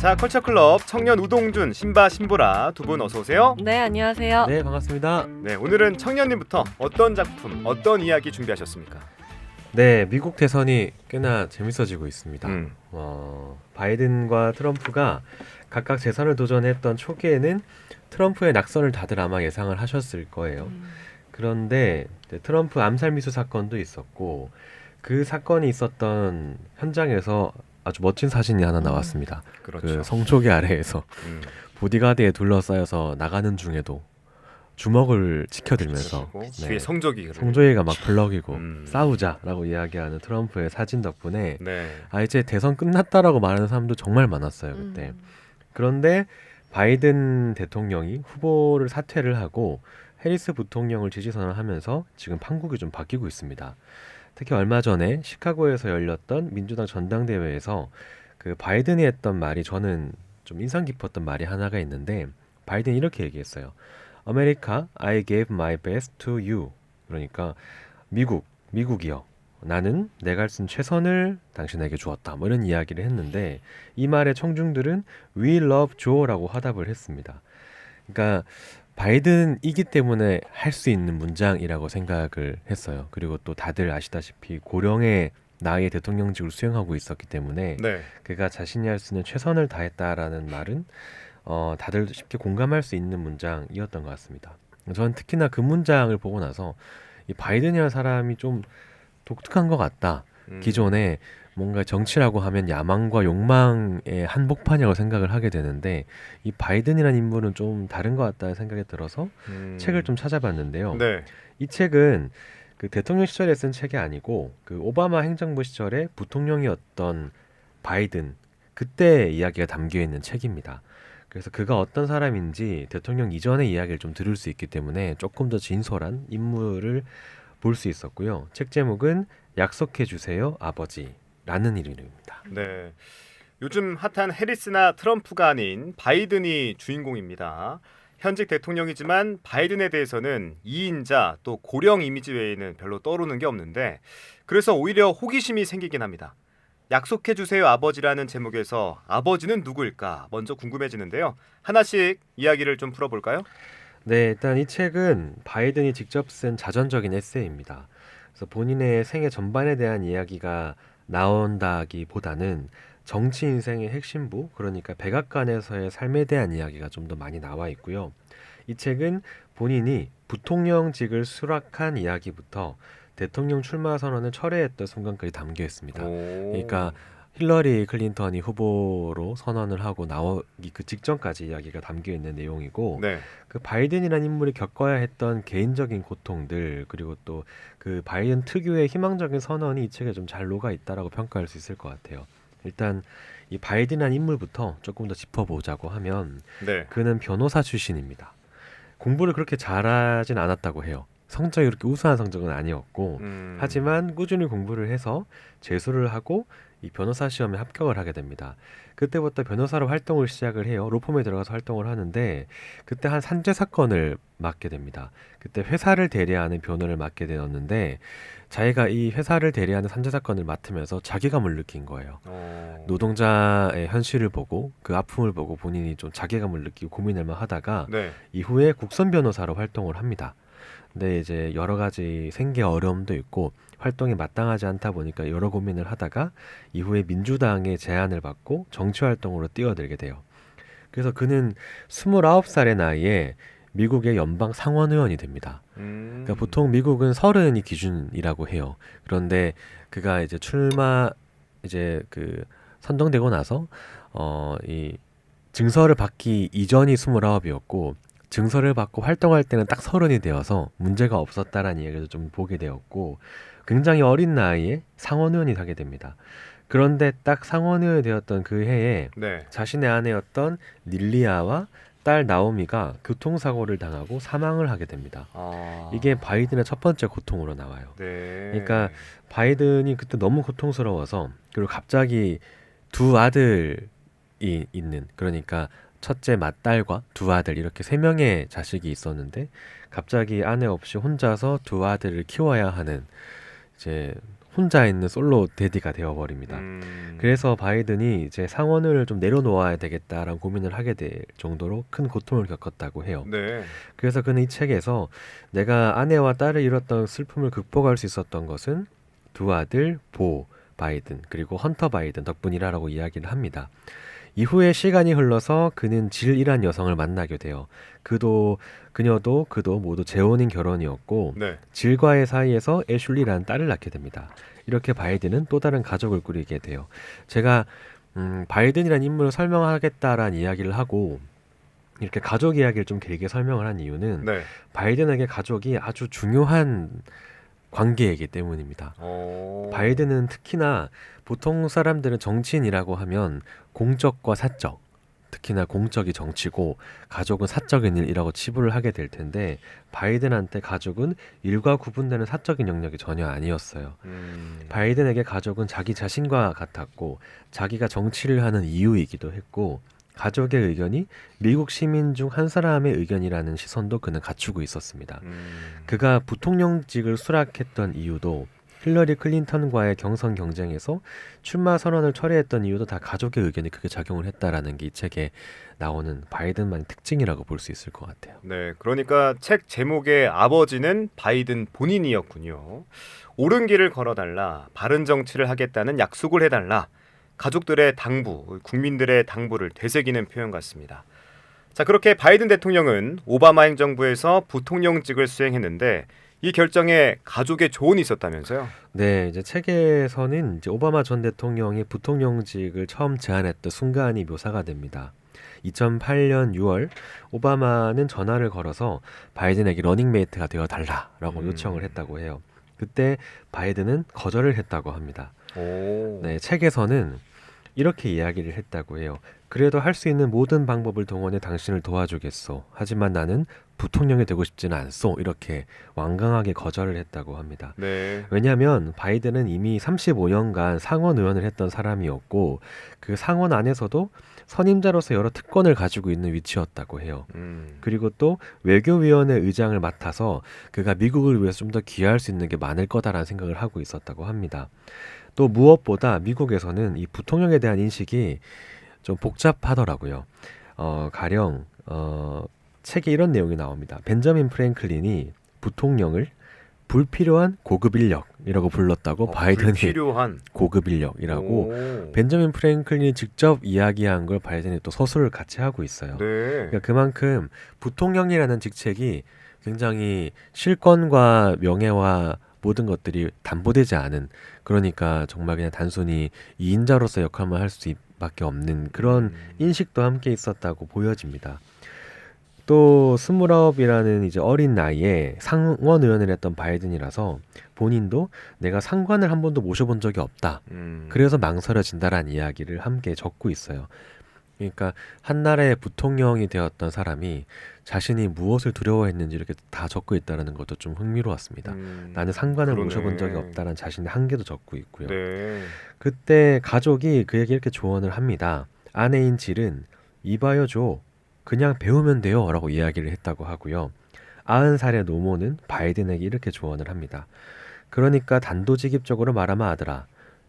자, 컬처클럽 청년 우동준, 신바, 신보라 두 분 어서 오세요. 네, 안녕하세요. 네, 반갑습니다. 네, 오늘은 청년님부터 어떤 작품, 어떤 이야기 준비하셨습니까? 네, 미국 대선이 꽤나 재밌어지고 있습니다. 음. 바이든과 트럼프가 각각 재선을 도전했던 초기에는 트럼프의 낙선을 다들 아마 예상을 하셨을 거예요. 그런데 트럼프 암살 미수 사건도 있었고 그 사건이 있었던 현장에서 아주 멋진 사진이 하나 나왔습니다. 그렇죠. 그 성조기 아래에서 보디가드에 둘러싸여서 나가는 중에도 주먹을 지켜들면서 뒤에 성조기 성조기가 막 벌럭이고 싸우자라고 이야기하는 트럼프의 사진 덕분에 네. 이제 대선 끝났다라고 말하는 사람도 정말 많았어요 그때. 그런데 바이든 대통령이 후보를 사퇴를 하고 해리스 부통령을 지지선을 하면서 지금 판국이 좀 바뀌고 있습니다. 특히 얼마 전에 시카고에서 열렸던 민주당 전당대회에서 그 바이든이 했던 말이 저는 좀 인상 깊었던 말이 하나가 있는데 바이든이 이렇게 얘기했어요. America, I gave my best to you. 그러니까 미국이요. 나는 내가 쓴 최선을 당신에게 주었다. 뭐 이런 이야기를 했는데 이 말의 청중들은 We love Joe라고 화답을 했습니다. 그러니까 바이든이기 때문에 할 수 있는 문장이라고 생각을 했어요. 그리고 또 다들 아시다시피 고령의 나이에 대통령직을 수행하고 있었기 때문에 네. 그가 자신이 할 수 있는 최선을 다했다라는 말은 다들 쉽게 공감할 수 있는 문장이었던 것 같습니다. 저는 특히나 그 문장을 보고 나서 이 바이든이라는 사람이 좀 독특한 것 같다. 기존에 뭔가 정치라고 하면 야망과 욕망의 한복판이라고 생각을 하게 되는데 이 바이든이라는 인물은 좀 다른 것 같다는 생각이 들어서 책을 좀 찾아봤는데요. 네. 이 책은 그 대통령 시절에 쓴 책이 아니고 그 오바마 행정부 시절에 부통령이었던 바이든 그때 이야기가 담겨 있는 책입니다. 그래서 그가 어떤 사람인지 대통령 이전의 이야기를 좀 들을 수 있기 때문에 조금 더 진솔한 인물을 볼 수 있었고요. 책 제목은 약속해 주세요 아버지라는 이름입니다. 네. 요즘 핫한 해리스나 트럼프가 아닌 바이든이 주인공입니다. 현직 대통령이지만 바이든에 대해서는 2인자 또 고령 이미지 외에는 별로 떠오르는 게 없는데 그래서 오히려 호기심이 생기긴 합니다. 약속해 주세요 아버지라는 제목에서 아버지는 누구일까 먼저 궁금해지는데요. 하나씩 이야기를 좀 풀어볼까요? 네, 일단 이 책은 바이든이 직접 쓴 자전적인 에세이입니다. 그래서 본인의 생애 전반에 대한 이야기가 나온다기보다는 정치 인생의 핵심부, 그러니까 백악관에서의 삶에 대한 이야기가 좀 더 많이 나와 있고요. 이 책은 본인이 부통령직을 수락한 이야기부터 대통령 출마 선언을 철회했던 순간까지 담겨 있습니다. 그러니까 힐러리 클린턴이 후보로 선언을 하고 나오기 그 직전까지 이야기가 담겨 있는 내용이고 네. 그 바이든이라는 인물이 겪어야 했던 개인적인 고통들 그리고 또 그 바이든 특유의 희망적인 선언이 이 책에 좀 잘 녹아 있다라고 평가할 수 있을 것 같아요. 일단 이 바이든이라는 인물부터 조금 더 짚어보자고 하면 네. 그는 변호사 출신입니다. 공부를 그렇게 잘하진 않았다고 해요. 성적이 그렇게 우수한 성적은 아니었고 하지만 꾸준히 공부를 해서 재수를 하고 이 변호사 시험에 합격을 하게 됩니다. 그때부터 변호사로 활동을 시작을 해요. 로펌에 들어가서 활동을 하는데 그때 한 산재 사건을 맡게 됩니다. 그때 회사를 대리하는 변호를 맡게 되었는데 자기가 이 회사를 대리하는 산재 사건을 맡으면서 자괴감을 느낀 거예요. 노동자의 현실을 보고 그 아픔을 보고 본인이 좀 자괴감을 느끼고 고민을만 하다가 네. 이후에 국선 변호사로 활동을 합니다. 근데 이제 여러 가지 생계 어려움도 있고 활동이 마땅하지 않다 보니까 여러 고민을 하다가 이후에 민주당의 제안을 받고 정치 활동으로 뛰어들게 돼요. 그래서 그는 29살의 나이에 미국의 연방 상원의원이 됩니다. 그러니까 보통 미국은 30이 기준이라고 해요. 그런데 그가 이제 선정되고 나서 이 증서를 받기 이전이 29이었고 증서를 받고 활동할 때는 딱 30이 되어서 문제가 없었다라는 이야기도 좀 보게 되었고 굉장히 어린 나이에 상원의원이 하게 됩니다. 그런데 딱 상원의원이 되었던 그 해에 네. 자신의 아내였던 닐리아와 딸 나오미가 교통사고를 당하고 사망을 하게 됩니다. 이게 바이든의 첫 번째 고통으로 나와요. 네. 그러니까 바이든이 그때 너무 고통스러워서 그리고 갑자기 두 아들이 있는 그러니까 첫째 맏딸과 두 아들 이렇게 세 명의 자식이 있었는데 갑자기 아내 없이 혼자서 두 아들을 키워야 하는 이제 혼자 있는 솔로 데디가 되어버립니다. 그래서 바이든이 이제 상원을 좀 내려놓아야 되겠다라는 고민을 하게 될 정도로 큰 고통을 겪었다고 해요. 네. 그래서 그는 이 책에서 내가 아내와 딸을 잃었던 슬픔을 극복할 수 있었던 것은 두 아들 보 바이든 그리고 헌터 바이든 덕분이라고 이야기를 합니다. 이후에 시간이 흘러서 그는 질이란 여성을 만나게 돼요. 그녀도 모두 재혼인 결혼이었고 네. 질과의 사이에서 애슐리라는 딸을 낳게 됩니다. 이렇게 바이든은 또 다른 가족을 꾸리게 돼요. 제가 바이든이라는 인물을 설명하겠다라는 이야기를 하고 이렇게 가족 이야기를 좀 길게 설명을 한 이유는 네. 바이든에게 가족이 아주 중요한 관계이기 때문입니다. 바이든은 특히나 보통 사람들은 정치인이라고 하면 공적과 사적, 특히나 공적이 정치고 가족은 사적인 일이라고 치부를 하게 될 텐데 바이든한테 가족은 일과 구분되는 사적인 영역이 전혀 아니었어요. 바이든에게 가족은 자기 자신과 같았고 자기가 정치를 하는 이유이기도 했고 가족의 의견이 미국 시민 중 한 사람의 의견이라는 시선도 그는 갖추고 있었습니다. 그가 부통령직을 수락했던 이유도 힐러리 클린턴과의 경선 경쟁에서 출마 선언을 철회했던 이유도 다 가족의 의견이 크게 작용을 했다라는 게 이 책에 나오는 바이든만의 특징이라고 볼 수 있을 것 같아요. 네, 그러니까 책 제목의 아버지는 바이든 본인이었군요. 옳은 길을 걸어달라, 바른 정치를 하겠다는 약속을 해달라, 가족들의 당부, 국민들의 당부를 되새기는 표현 같습니다. 자, 그렇게 바이든 대통령은 오바마 행정부에서 부통령직을 수행했는데 이 결정에 가족의 조언이 있었다면서요? 네, 이제 책에서는 이제 오바마 전 대통령이 부통령직을 처음 제안했던 순간이 묘사가 됩니다. 2008년 6월 오바마는 전화를 걸어서 바이든에게 러닝메이트가 되어 달라라고 요청을 했다고 해요. 그때 바이든은 거절을 했다고 합니다. 네, 책에서는 이렇게 이야기를 했다고 해요. 그래도 할 수 있는 모든 방법을 동원해 당신을 도와주겠소. 하지만 나는 부통령이 되고 싶지는 않소. 이렇게 완강하게 거절을 했다고 합니다. 네. 왜냐하면 바이든은 이미 35년간 상원 의원을 했던 사람이었고 그 상원 안에서도 선임자로서 여러 특권을 가지고 있는 위치였다고 해요. 그리고 또 외교위원회 의장을 맡아서 그가 미국을 위해서 좀 더 기여할 수 있는 게 많을 거다라는 생각을 하고 있었다고 합니다. 또 무엇보다 미국에서는 이 부통령에 대한 인식이 좀 복잡하더라고요. 가령 책에 이런 내용이 나옵니다. 벤저민 프랭클린이 부통령을 불필요한 고급 인력이라고 불렀다고 바이든이 불필요한 고급 인력이라고 벤저민 프랭클린이 직접 이야기한 걸 바이든이 또 서술을 같이 하고 있어요. 네. 그러니까 그만큼 부통령이라는 직책이 굉장히 실권과 명예와 모든 것들이 담보되지 않은 그러니까 정말 그냥 단순히 2인자로서 역할만 할 수밖에 없는 그런 인식도 함께 있었다고 보여집니다. 또 29이라는 이제 어린 나이에 상원 의원을 했던 바이든이라서 본인도 내가 상관을 한 번도 모셔본 적이 없다. 그래서 망설여진다라는 이야기를 함께 적고 있어요. 그러니까 한나라의 부통령이 되었던 사람이 자신이 무엇을 두려워했는지 이렇게 다 적고 있다는 것도 좀 흥미로웠습니다. 나는 상관을 그러네. 모셔본 적이 없다는 자신의 한계도 적고 있고요. 네. 그때 가족이 그에게 이렇게 조언을 합니다. 아내인 질은 이봐요 조 그냥 배우면 돼요 라고 이야기를 했다고 하고요. 90살의 노모는 바이든에게 이렇게 조언을 합니다. 그러니까 단도직입적으로 말하면 아들아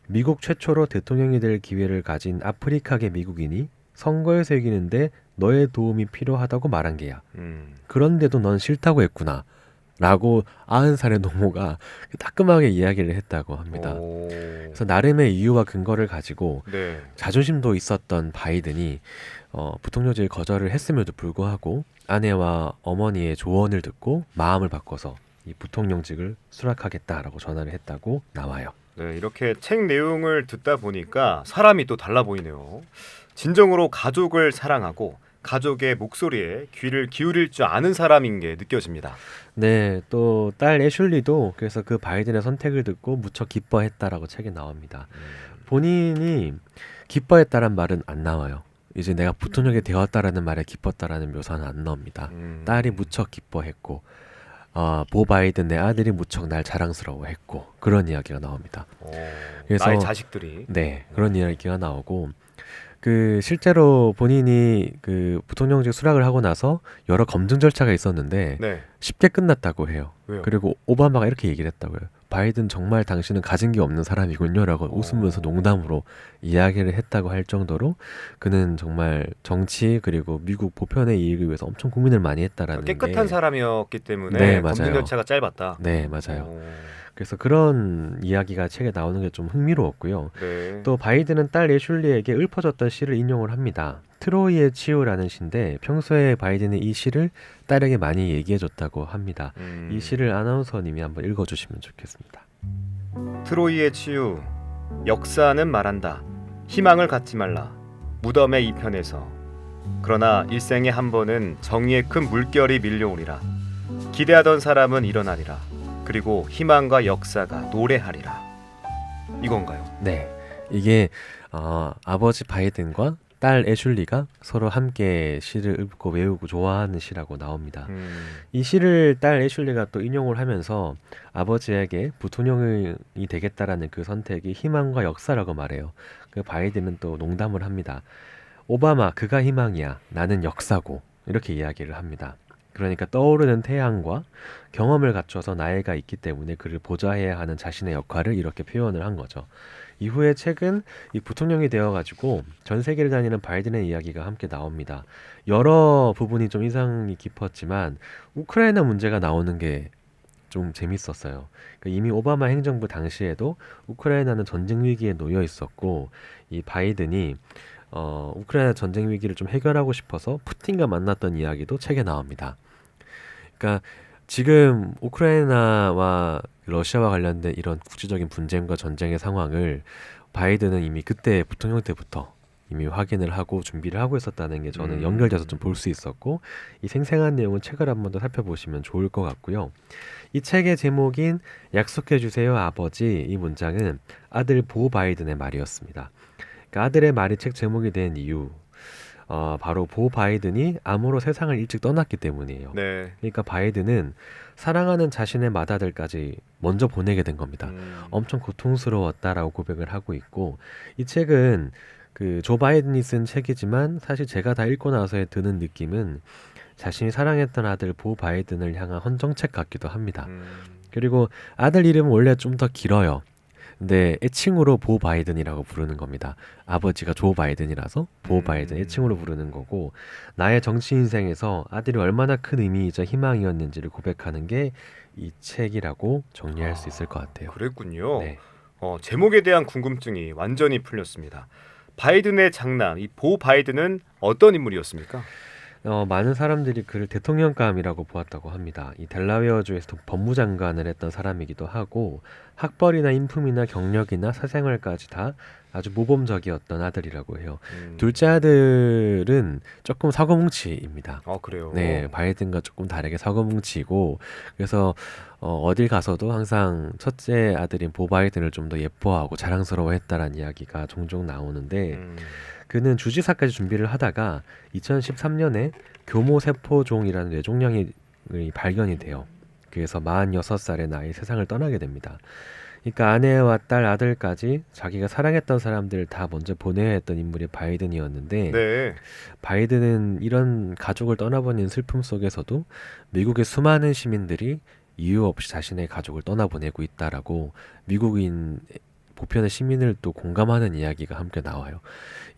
미국 최초로 대통령이 될 기회를 가진 아프리카계 미국인이 선거에서 이기는데 너의 도움이 필요하다고 말한 게야. 그런데도 넌 싫다고 했구나 라고 90살의 노모가 따끔하게 이야기를 했다고 합니다. 그래서 나름의 이유와 근거를 가지고 네. 자존심도 있었던 바이든이 부통령직을 거절을 했음에도 불구하고 아내와 어머니의 조언을 듣고 마음을 바꿔서 이 부통령직을 수락하겠다라고 전화를 했다고 나와요. 네, 이렇게 책 내용을 듣다 보니까 사람이 또 달라 보이네요. 진정으로 가족을 사랑하고 가족의 목소리에 귀를 기울일 줄 아는 사람인 게 느껴집니다. 네, 또 딸 애슐리도 그래서 그 바이든의 선택을 듣고 무척 기뻐했다라고 책에 나옵니다. 본인이 기뻐했다란 말은 안 나와요. 이제 내가 부통령이 되었다라는 말에 기뻤다라는 묘사는 안 나옵니다. 딸이 무척 기뻐했고 보 바이든 내 아들이 무척 날 자랑스러워했고 그런 이야기가 나옵니다. 그래서 나의 자식들이. 네, 그런 이야기가 나오고 그 실제로 본인이 그 부통령직 수락을 하고 나서 여러 검증 절차가 있었는데 네. 쉽게 끝났다고 해요. 왜요? 그리고 오바마가 이렇게 얘기를 했다고요. 바이든 정말 당신은 가진 게 없는 사람이군요라고 웃으면서 농담으로 이야기를 했다고 할 정도로 그는 정말 정치 그리고 미국 보편의 이익을 위해서 엄청 고민을 많이 했다라는 깨끗한 게 사람이었기 때문에 네, 검증 맞아요. 절차가 짧았다. 네, 맞아요. 오, 그래서 그런 이야기가 책에 나오는 게 좀 흥미로웠고요. 네. 또 바이든은 딸 애슐리에게 읊어줬던 시를 인용을 합니다. 트로이의 치유라는 시인데 평소에 바이든이 이 시를 딸에게 많이 얘기해줬다고 합니다. 이 시를 아나운서님이 한번 읽어주시면 좋겠습니다. 트로이의 치유. 역사는 말한다. 희망을 갖지 말라. 무덤의 이편에서. 그러나 일생에 한 번은 정의의 큰 물결이 밀려오리라. 기대하던 사람은 일어나리라. 그리고 희망과 역사가 노래하리라. 이건가요? 네, 이게 아버지 바이든과 딸 애슐리가 서로 함께 시를 읽고 외우고 좋아하는 시라고 나옵니다. 이 시를 딸 애슐리가 또 인용을 하면서 아버지에게 부통령이 되겠다라는 그 선택이 희망과 역사라고 말해요. 그 바이든은 또 농담을 합니다. 오바마 그가 희망이야. 나는 역사고. 이렇게 이야기를 합니다. 그러니까 떠오르는 태양과 경험을 갖춰서 나이가 있기 때문에 그를 보좌해야 하는 자신의 역할을 이렇게 표현을 한 거죠. 이후에 책은 이 부통령이 되어가지고 전 세계를 다니는 바이든의 이야기가 함께 나옵니다. 여러 부분이 좀 인상이 깊었지만 우크라이나 문제가 나오는 게 좀 재밌었어요. 그러니까 이미 오바마 행정부 당시에도 우크라이나는 전쟁 위기에 놓여 있었고 이 바이든이 우크라이나 전쟁 위기를 좀 해결하고 싶어서 푸틴과 만났던 이야기도 책에 나옵니다. 그러니까 지금 우크라이나와 러시아와 관련된 이런 국제적인 분쟁과 전쟁의 상황을 바이든은 이미 그때 부통령 때부터 이미 확인을 하고 준비를 하고 있었다는 게 저는 연결돼서 좀 볼 수 있었고 이 생생한 내용은 책을 한번 더 살펴보시면 좋을 것 같고요. 이 책의 제목인 약속해주세요 아버지 이 문장은 아들 보 바이든의 말이었습니다. 그러니까 아들의 말이 책 제목이 된 이유 바로 보 바이든이 암으로 세상을 일찍 떠났기 때문이에요. 네. 그러니까 바이든은 사랑하는 자신의 맏아들까지 먼저 보내게 된 겁니다. 엄청 고통스러웠다라고 고백을 하고 있고 이 책은 그 조 바이든이 쓴 책이지만 사실 제가 다 읽고 나서의 드는 느낌은 자신이 사랑했던 아들 보 바이든을 향한 헌정책 같기도 합니다. 그리고 아들 이름은 원래 좀 더 길어요. 근데 애칭으로 보 바이든이라고 부르는 겁니다. 아버지가 조 바이든이라서 보 바이든 애칭으로 부르는 거고 나의 정치 인생에서 아들이 얼마나 큰 의미이자 희망이었는지를 고백하는 게 이 책이라고 정리할 수 있을 것 같아요. 그랬군요. 네. 제목에 대한 궁금증이 완전히 풀렸습니다. 바이든의 장남, 이 보 바이든은 어떤 인물이었습니까? 많은 사람들이 그를 대통령감이라고 보았다고 합니다. 이 델라웨어주에서 법무장관을 했던 사람이기도 하고 학벌이나 인품이나 경력이나 사생활까지 다 아주 모범적이었던 아들이라고 해요. 둘째 아들은 조금 사고뭉치입니다. 그래요? 네, 바이든과 조금 다르게 사고뭉치고 그래서 어딜 가서도 항상 첫째 아들인 보 바이든을 좀 더 예뻐하고 자랑스러워했다라는 이야기가 종종 나오는데 그는 주지사까지 준비를 하다가 2013년에 교모세포종이라는 뇌종양이 발견이 돼요. 그래서 46살의 나이에 세상을 떠나게 됩니다. 그러니까 아내와 딸, 아들까지 자기가 사랑했던 사람들을 다 먼저 보내야 했던 인물이 바이든이었는데 네. 바이든은 이런 가족을 떠나보낸 슬픔 속에서도 미국의 수많은 시민들이 이유 없이 자신의 가족을 떠나보내고 있다라고 미국인 보편의 시민을 또 공감하는 이야기가 함께 나와요.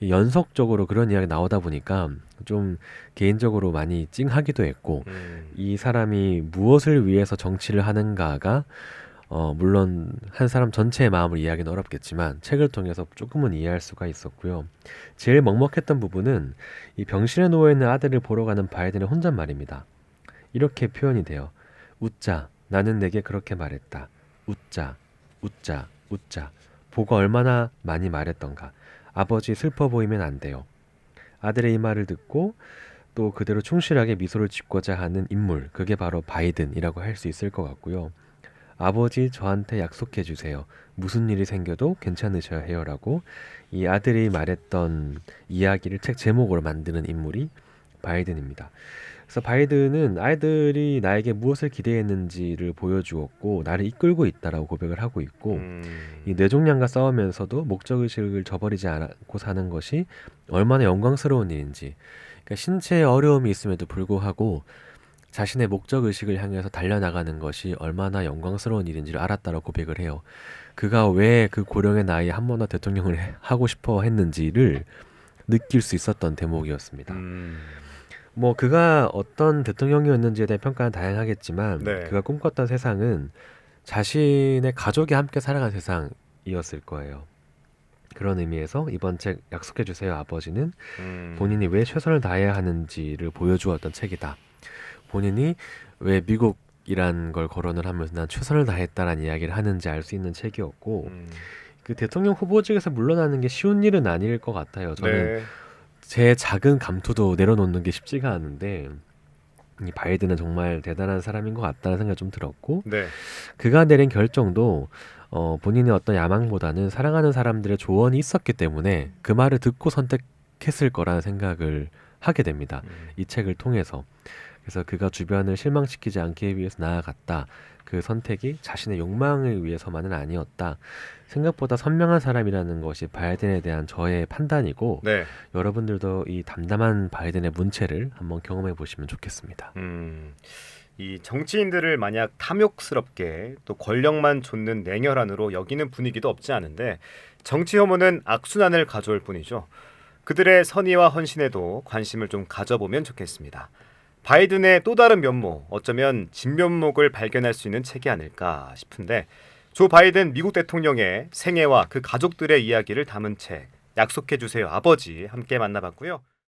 연속적으로 그런 이야기 나오다 보니까 좀 개인적으로 많이 찡하기도 했고 이 사람이 무엇을 위해서 정치를 하는가가 물론 한 사람 전체의 마음을 이해하기는 어렵겠지만 책을 통해서 조금은 이해할 수가 있었고요. 제일 먹먹했던 부분은 이 병실에 누워있는 아들을 보러 가는 바이든의 혼잣말입니다. 이렇게 표현이 돼요. 웃자. 나는 내게 그렇게 말했다. 웃자. 웃자. 웃자. 보고 얼마나 많이 말했던가. 아버지 슬퍼 보이면 안 돼요. 아들의 이 말을 듣고 또 그대로 충실하게 미소를 짓고자 하는 인물. 그게 바로 바이든이라고 할 수 있을 것 같고요. 아버지 저한테 약속해 주세요. 무슨 일이 생겨도 괜찮으셔야 해요. 라고 이 아들이 말했던 이야기를 책 제목으로 만드는 인물이 바이든입니다. 그래서 바이든은 아이들이 나에게 무엇을 기대했는지를 보여주었고 나를 이끌고 있다라고 고백을 하고 있고 이 뇌종양과 싸우면서도 목적의식을 저버리지 않고 사는 것이 얼마나 영광스러운 일인지 그러니까 신체에 어려움이 있음에도 불구하고 자신의 목적 의식을 향해서 달려나가는 것이 얼마나 영광스러운 일인지를 알았다고 고백을 해요. 그가 왜 그 고령의 나이에 한 번 더 대통령을 하고 싶어 했는지를 느낄 수 있었던 대목이었습니다. 뭐 그가 어떤 대통령이었는지에 대한 평가는 다양하겠지만 네. 그가 꿈꿨던 세상은 자신의 가족이 함께 살아간 세상이었을 거예요. 그런 의미에서 이번 책 약속해주세요 아버지는 본인이 왜 최선을 다해야 하는지를 보여주었던 책이다. 본인이 왜 미국이란 걸 거론을 하면서 난 최선을 다했다라는 이야기를 하는지 알 수 있는 책이었고 그 대통령 후보직에서 물러나는 게 쉬운 일은 아닐 것 같아요. 저는 네. 제 작은 감투도 내려놓는 게 쉽지가 않은데 이 바이든은 정말 대단한 사람인 것 같다는 생각이 좀 들었고 네. 그가 내린 결정도 본인의 어떤 야망보다는 사랑하는 사람들의 조언이 있었기 때문에 그 말을 듣고 선택했을 거라는 생각을 하게 됩니다. 이 책을 통해서. 그래서 그가 주변을 실망시키지 않기 위해서 나아갔다. 그 선택이 자신의 욕망을 위해서만은 아니었다. 생각보다 선명한 사람이라는 것이 바이든에 대한 저의 판단이고 네. 여러분들도 이 담담한 바이든의 문체를 한번 경험해 보시면 좋겠습니다. 이 정치인들을 만약 탐욕스럽게 또 권력만 좇는 냉혈한으로 여기는 분위기도 없지 않은데 정치 혐오는 악순환을 가져올 뿐이죠. 그들의 선의와 헌신에도 관심을 좀 가져보면 좋겠습니다. 바이든의 또 다른 면모, 어쩌면 진면목을 발견할 수 있는 책이 아닐까 싶은데 조 바이든 미국 대통령의 생애와 그 가족들의 이야기를 담은 책 약속해주세요 아버지 함께 만나봤고요.